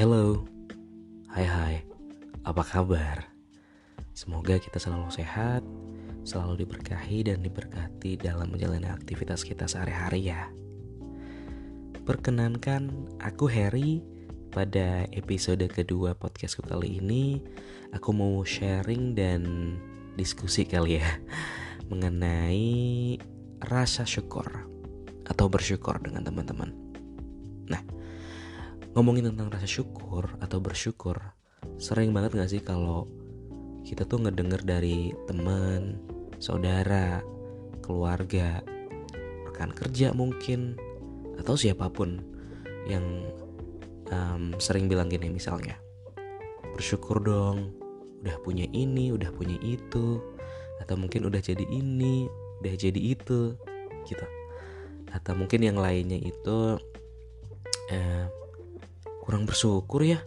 Halo, hai, apa kabar? Semoga kita selalu sehat, selalu diberkahi dan diberkati dalam menjalani aktivitas kita sehari-hari ya. Perkenankan, aku Harry. Pada episode kedua podcastku kali ini, aku mau sharing dan diskusi kali ya mengenai rasa syukur atau bersyukur dengan teman-teman. Nah, ngomongin tentang rasa syukur atau bersyukur, sering banget gak sih kalau kita tuh ngedenger dari teman, saudara, keluarga, rekan kerja mungkin, atau siapapun yang sering bilang gini misalnya, bersyukur dong, udah punya ini, udah punya itu, atau mungkin udah jadi ini, udah jadi itu, gitu. Atau mungkin yang lainnya itu kurang bersyukur ya,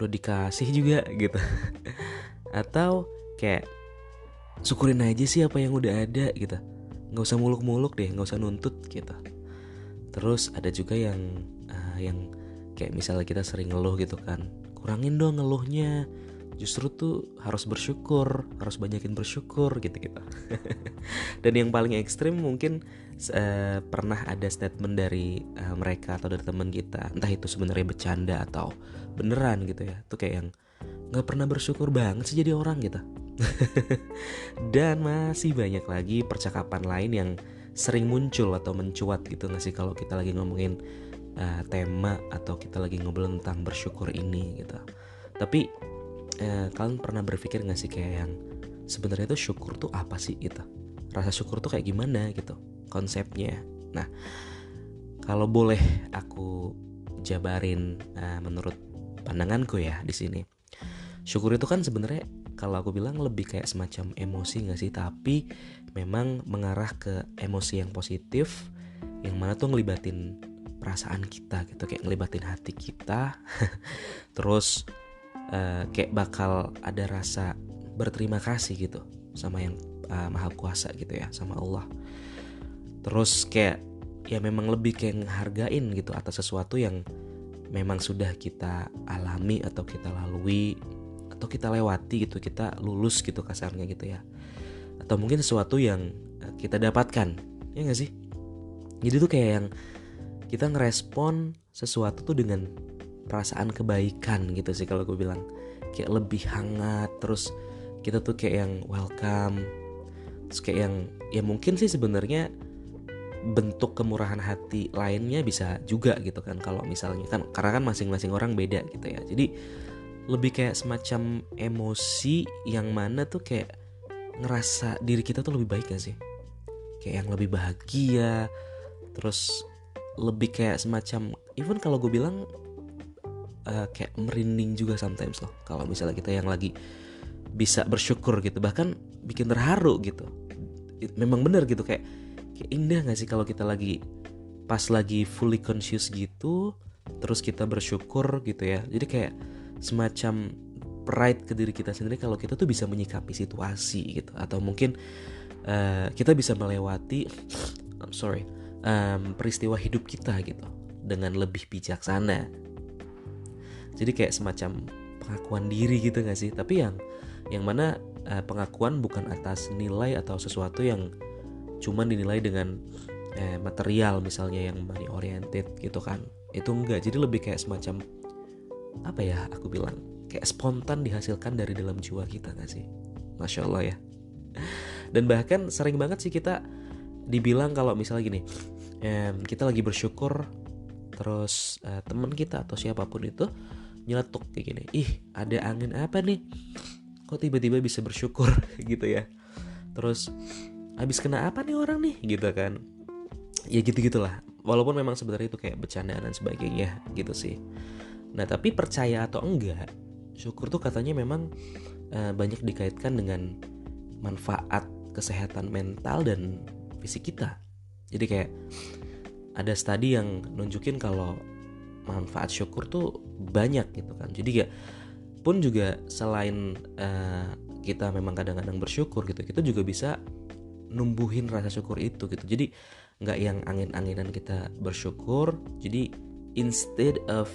udah dikasih juga gitu. Atau kayak syukurin aja sih apa yang udah ada gitu, nggak usah muluk-muluk deh, nggak usah nuntut gitu. Terus ada juga yang kayak misalnya kita sering ngeluh gitu kan, kurangin dong ngeluhnya, justru tuh harus bersyukur, harus banyakin bersyukur gitu-gitu. Dan yang paling ekstrim mungkin pernah ada statement dari mereka atau dari teman kita, entah itu sebenarnya bercanda atau beneran gitu ya, tuh kayak yang nggak pernah bersyukur banget sih jadi orang gitu. Dan masih banyak lagi percakapan lain yang sering muncul atau mencuat gitu nggak sih kalau kita lagi ngomongin tema atau kita lagi ngobrol tentang bersyukur ini gitu. Tapi kalian pernah berpikir nggak sih kayak yang sebenarnya tuh syukur tuh apa sih gitu? Rasa syukur tuh kayak gimana gitu konsepnya? Nah, kalau boleh aku jabarin menurut pandanganku ya di sini. Syukur itu kan sebenarnya kalau aku bilang lebih kayak semacam emosi nggak sih? Tapi memang mengarah ke emosi yang positif, yang mana tuh ngelibatin perasaan kita gitu, kayak ngelibatin hati kita. Terus kayak bakal ada rasa berterima kasih gitu sama yang maha kuasa gitu ya, sama Allah. Terus kayak ya memang lebih kayak ngehargain gitu atas sesuatu yang memang sudah kita alami atau kita lalui atau kita lewati gitu, kita lulus gitu kasarnya gitu ya. Atau mungkin sesuatu yang kita dapatkan, ya gak sih? Jadi tuh kayak yang kita ngerespon sesuatu tuh dengan perasaan kebaikan gitu sih kalau gue bilang. Kayak lebih hangat, terus kita tuh kayak yang welcome. Terus kayak yang ya mungkin sih sebenarnya bentuk kemurahan hati lainnya bisa juga gitu kan, kalau misalnya kan karena kan masing-masing orang beda gitu ya. Jadi lebih kayak semacam emosi yang mana tuh kayak ngerasa diri kita tuh lebih baik gak sih? Kayak yang lebih bahagia. Terus lebih kayak semacam, even kalau gue bilang kayak merinding juga sometimes loh, kalau misalnya kita yang lagi bisa bersyukur gitu, bahkan bikin terharu gitu. Memang bener gitu, kayak indah gak sih kalau kita lagi pas lagi fully conscious gitu, terus kita bersyukur gitu ya. Jadi kayak semacam pride ke diri kita sendiri kalau kita tuh bisa menyikapi situasi gitu, atau mungkin kita bisa melewati peristiwa hidup kita gitu dengan lebih bijaksana. Jadi kayak semacam pengakuan diri gitu gak sih? Tapi yang mana pengakuan bukan atas nilai atau sesuatu yang cuman dinilai dengan material, misalnya yang money oriented gitu kan. Itu enggak. Jadi lebih kayak semacam apa ya, aku bilang kayak spontan dihasilkan dari dalam jiwa kita gak sih? Masya Allah ya. Dan bahkan sering banget sih kita dibilang kalau misalnya gini, kita lagi bersyukur, terus teman kita atau siapapun itu nyeletuk kayak gini, ih ada angin apa nih, kok tiba-tiba bisa bersyukur gitu ya. Terus habis kena apa nih orang nih gitu kan. Ya gitu-gitulah. Walaupun memang sebenarnya itu kayak bercandaan dan sebagainya gitu sih. Nah tapi percaya atau enggak, syukur tuh katanya memang banyak dikaitkan dengan manfaat kesehatan mental dan fisik kita. Jadi kayak ada studi yang nunjukin kalau manfaat syukur tuh banyak gitu kan. Jadi ya pun juga selain kita memang kadang-kadang bersyukur gitu, kita juga bisa numbuhin rasa syukur itu gitu. Jadi nggak yang angin-anginan kita bersyukur, jadi instead of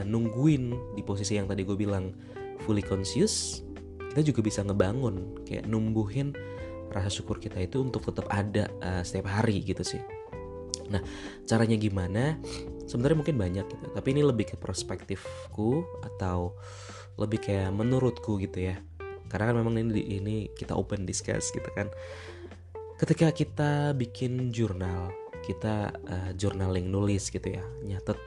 nungguin di posisi yang tadi gue bilang fully conscious, kita juga bisa ngebangun kayak numbuhin rasa syukur kita itu untuk tetap ada setiap hari gitu sih. Nah, caranya gimana? Sebenarnya mungkin banyak gitu, tapi ini lebih ke perspektifku atau lebih kayak menurutku gitu ya. Karena kan memang ini kita open discuss gitu kan. Ketika kita bikin jurnal, kita journaling, nulis gitu ya, nyatet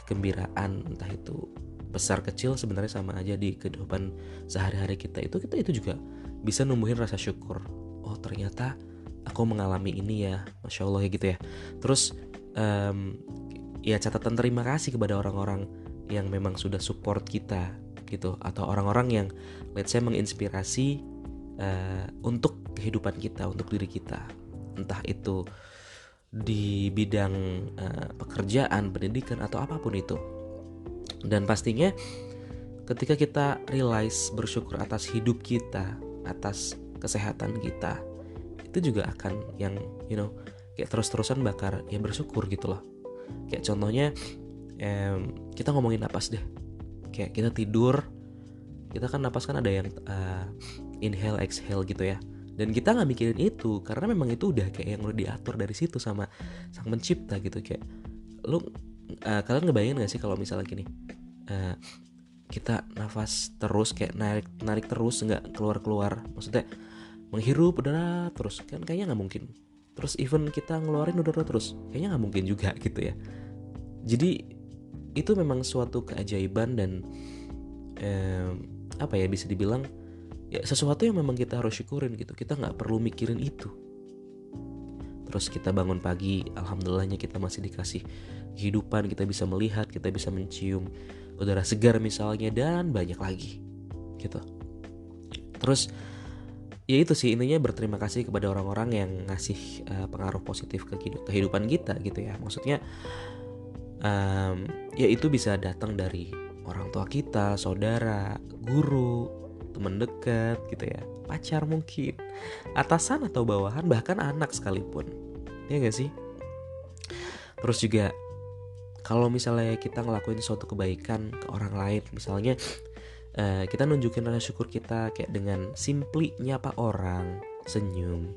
kegembiraan, entah itu besar kecil, sebenarnya sama aja di kehidupan sehari-hari kita itu juga bisa numbuhin rasa syukur. Oh ternyata aku mengalami ini ya, Masya Allah ya gitu ya. Terus ya catatan terima kasih kepada orang-orang yang memang sudah support kita gitu, atau orang-orang yang let's say menginspirasi untuk kehidupan kita, untuk diri kita, entah itu di bidang pekerjaan, pendidikan, atau apapun itu. Dan pastinya ketika kita realize bersyukur atas hidup kita, atas kesehatan kita, itu juga akan yang kayak terus-terusan bakar ya bersyukur gitu loh. Kayak contohnya kita ngomongin napas deh. Kayak kita tidur, kita kan napas kan ada yang inhale exhale gitu ya. Dan kita nggak mikirin itu karena memang itu udah kayak yang udah diatur dari situ sama sang pencipta gitu. Kayak kalian ngebayangin nggak sih kalau misalnya gini, kita nafas terus kayak narik terus nggak keluar, maksudnya menghirup udara terus kan kayaknya nggak mungkin. Terus even kita ngeluarin udara terus kayaknya nggak mungkin juga gitu ya. Jadi itu memang suatu keajaiban dan bisa dibilang ya sesuatu yang memang kita harus syukurin gitu. Kita nggak perlu mikirin itu. Terus kita bangun pagi, alhamdulillahnya kita masih dikasih kehidupan, kita bisa melihat, kita bisa mencium udara segar misalnya, dan banyak lagi gitu. Terus ya itu sih intinya, berterima kasih kepada orang-orang yang ngasih pengaruh positif ke kehidupan kita gitu ya. Maksudnya ya itu bisa datang dari orang tua kita, saudara, guru, teman dekat gitu ya, pacar mungkin, atasan atau bawahan, bahkan anak sekalipun, ya gak sih? Terus juga kalau misalnya kita ngelakuin suatu kebaikan ke orang lain, misalnya kita nunjukin rasa syukur kita kayak dengan simply nyapa orang, senyum,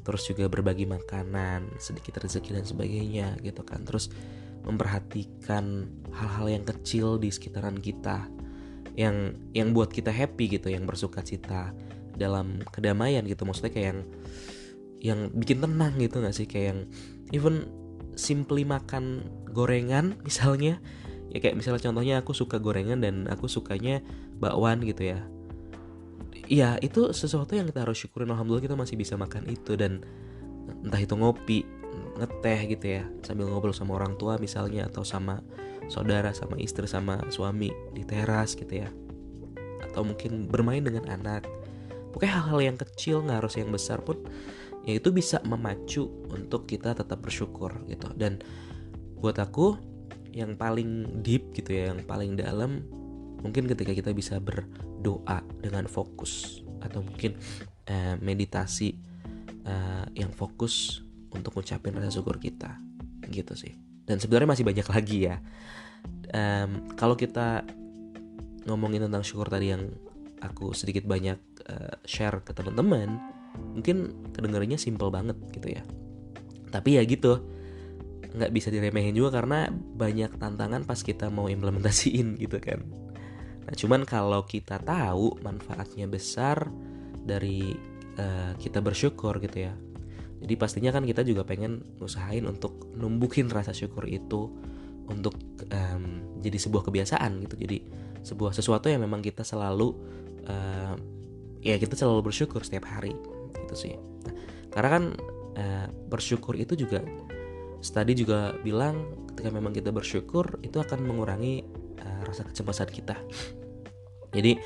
terus juga berbagi makanan, sedikit rezeki dan sebagainya gitu kan. Terus memperhatikan hal-hal yang kecil di sekitaran kita yang buat kita happy gitu, yang bersuka cita dalam kedamaian gitu. Maksudnya kayak yang bikin tenang gitu gak sih? Kayak yang even simply makan gorengan misalnya, ya kayak misalnya contohnya aku suka gorengan dan aku sukanya bakwan gitu ya. Iya itu sesuatu yang kita harus syukurin, alhamdulillah kita masih bisa makan itu. Dan entah itu ngopi, ngeteh gitu ya, sambil ngobrol sama orang tua misalnya, atau sama saudara, sama istri, sama suami di teras gitu ya, atau mungkin bermain dengan anak. Pokoknya hal-hal yang kecil, gak harus yang besar pun, ya itu bisa memacu untuk kita tetap bersyukur gitu. Dan buat aku yang paling deep gitu ya, yang paling dalam, mungkin ketika kita bisa berdoa dengan fokus, atau mungkin meditasi yang fokus untuk ngucapin rasa syukur kita gitu sih. Dan sebenarnya masih banyak lagi ya. Kalau kita ngomongin tentang syukur tadi yang aku sedikit banyak share ke teman-teman, mungkin kedengarannya simple banget gitu ya. Tapi ya gitu, nggak bisa diremehin juga karena banyak tantangan pas kita mau implementasiin gitu kan. Nah cuman kalau kita tahu manfaatnya besar dari kita bersyukur gitu ya, jadi pastinya kan kita juga pengen usahain untuk numbuhin rasa syukur itu untuk jadi sebuah kebiasaan gitu. Jadi sesuatu yang memang kita selalu kita selalu bersyukur setiap hari gitu sih. Nah, karena kan bersyukur itu juga, study juga bilang ketika memang kita bersyukur itu akan mengurangi rasa kecemasan kita. Jadi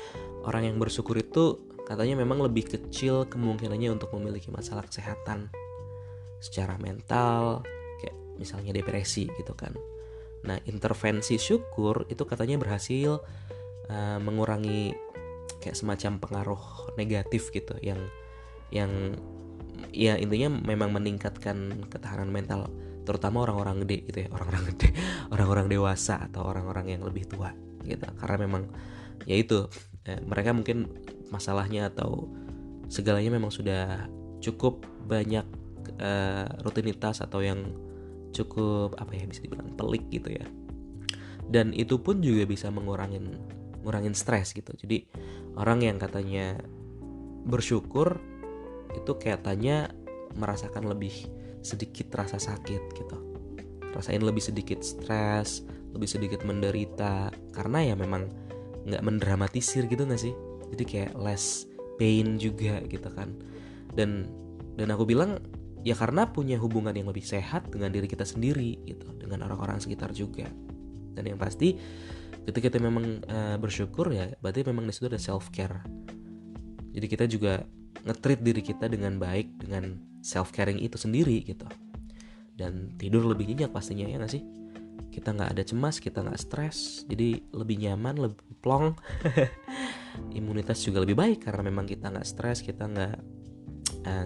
orang yang bersyukur itu katanya memang lebih kecil kemungkinannya untuk memiliki masalah kesehatan secara mental, kayak misalnya depresi gitu kan. Nah intervensi syukur itu katanya berhasil mengurangi kayak semacam pengaruh negatif gitu, yang ya intinya memang meningkatkan ketahanan mental terutama orang-orang gede gitu ya, orang-orang gede, orang-orang dewasa atau orang-orang yang lebih tua gitu. Karena memang ya itu, mereka mungkin masalahnya atau segalanya memang sudah cukup banyak rutinitas atau yang cukup apa ya, bisa dibilang pelik gitu ya. Dan itu pun juga bisa ngurangin stres gitu. Jadi orang yang katanya bersyukur itu katanya merasakan lebih sedikit rasa sakit gitu, rasain lebih sedikit stres, lebih sedikit menderita, karena ya memang nggak mendramatisir gitu nggak sih, jadi kayak less pain juga gitu kan. Dan aku bilang ya karena punya hubungan yang lebih sehat dengan diri kita sendiri gitu, dengan orang-orang sekitar juga. Dan yang pasti ketika kita memang bersyukur ya berarti memang di situ ada self care. Jadi kita juga nge-treat diri kita dengan baik, dengan self caring itu sendiri gitu. Dan tidur lebih nyenyak pastinya, ya gak sih? Kita gak ada cemas, kita gak stres, jadi lebih nyaman, lebih plong. Imunitas juga lebih baik karena memang kita gak stres, kita gak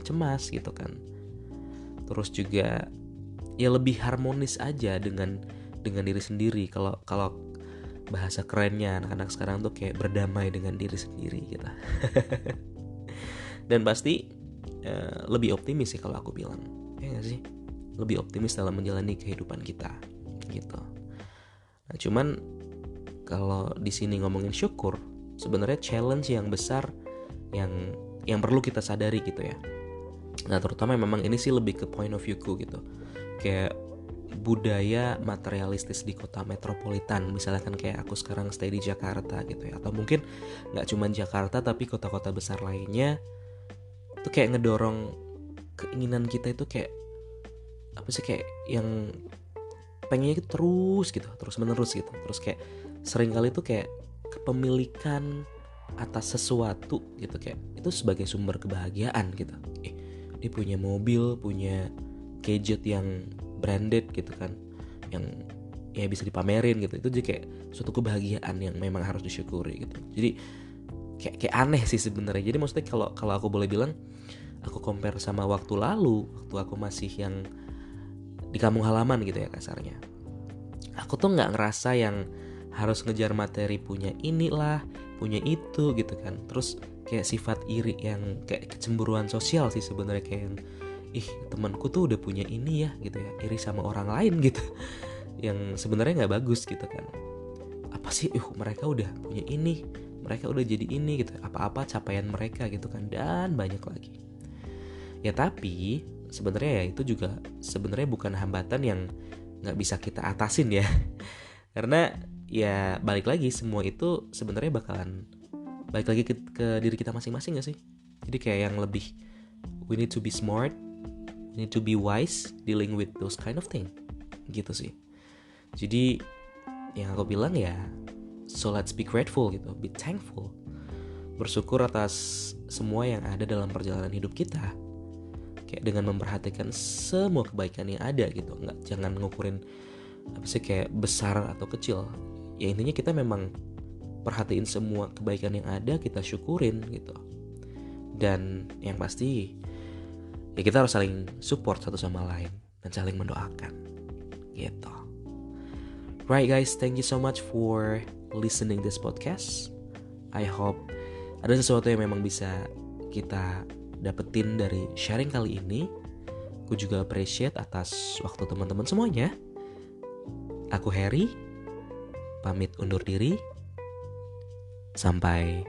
cemas gitu kan. Terus juga ya lebih harmonis aja dengan diri sendiri. Kalau bahasa kerennya anak-anak sekarang tuh kayak berdamai dengan diri sendiri gitu. Dan pasti lebih optimis sih kalau aku bilang, ya gak sih? Lebih optimis dalam menjalani kehidupan kita gitu. Nah, cuman kalau di sini ngomongin syukur, sebenarnya challenge yang besar yang perlu kita sadari gitu ya. Nah, terutama memang ini sih lebih ke point of view-ku gitu. Kayak budaya materialistis di kota metropolitan, misalnya kan kayak aku sekarang stay di Jakarta gitu ya, atau mungkin nggak cuma Jakarta tapi kota-kota besar lainnya, itu kayak ngedorong keinginan kita itu kayak apa sih, kayak yang pengennya itu terus menerus gitu, terus kayak sering kali itu kayak kepemilikan atas sesuatu gitu, kayak itu sebagai sumber kebahagiaan gitu. Dia punya mobil, punya gadget yang branded gitu kan, yang ya bisa dipamerin gitu, itu jadi kayak suatu kebahagiaan yang memang harus disyukuri gitu. Jadi kayak aneh sih sebenarnya. Jadi maksudnya kalau aku boleh bilang, aku compare sama waktu lalu, waktu aku masih yang di kampung halaman gitu ya kasarnya, aku tuh nggak ngerasa yang harus ngejar materi, punya inilah, punya itu gitu kan. Terus kayak sifat iri yang kayak kecemburuan sosial sih sebenarnya, kayak yang temanku tuh udah punya ini ya gitu ya, iri sama orang lain gitu. Yang sebenarnya nggak bagus gitu kan. Apa sih, mereka udah punya ini, mereka udah jadi ini gitu, apa-apa capaian mereka gitu kan, dan banyak lagi. Ya tapi sebenarnya ya itu juga sebenarnya bukan hambatan yang nggak bisa kita atasin ya. Karena ya balik lagi, semua itu sebenarnya bakalan balik lagi ke diri kita masing-masing gak sih. Jadi kayak yang lebih, we need to be smart, we need to be wise dealing with those kind of thing gitu sih. Jadi yang aku bilang ya, so let's be grateful gitu, be thankful, bersyukur atas semua yang ada dalam perjalanan hidup kita, kayak dengan memperhatikan semua kebaikan yang ada gitu. Jangan ngukurin apa sih kayak besar atau kecil. Ya intinya kita memang perhatiin semua kebaikan yang ada, kita syukurin gitu. Dan yang pasti ya kita harus saling support satu sama lain dan saling mendoakan gitu. Right guys, thank you so much for listening this podcast. I hope ada sesuatu yang memang bisa kita dapetin dari sharing kali ini. Aku juga appreciate atas waktu teman-teman semuanya. Aku Harry, pamit undur diri. Sampai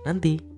nanti.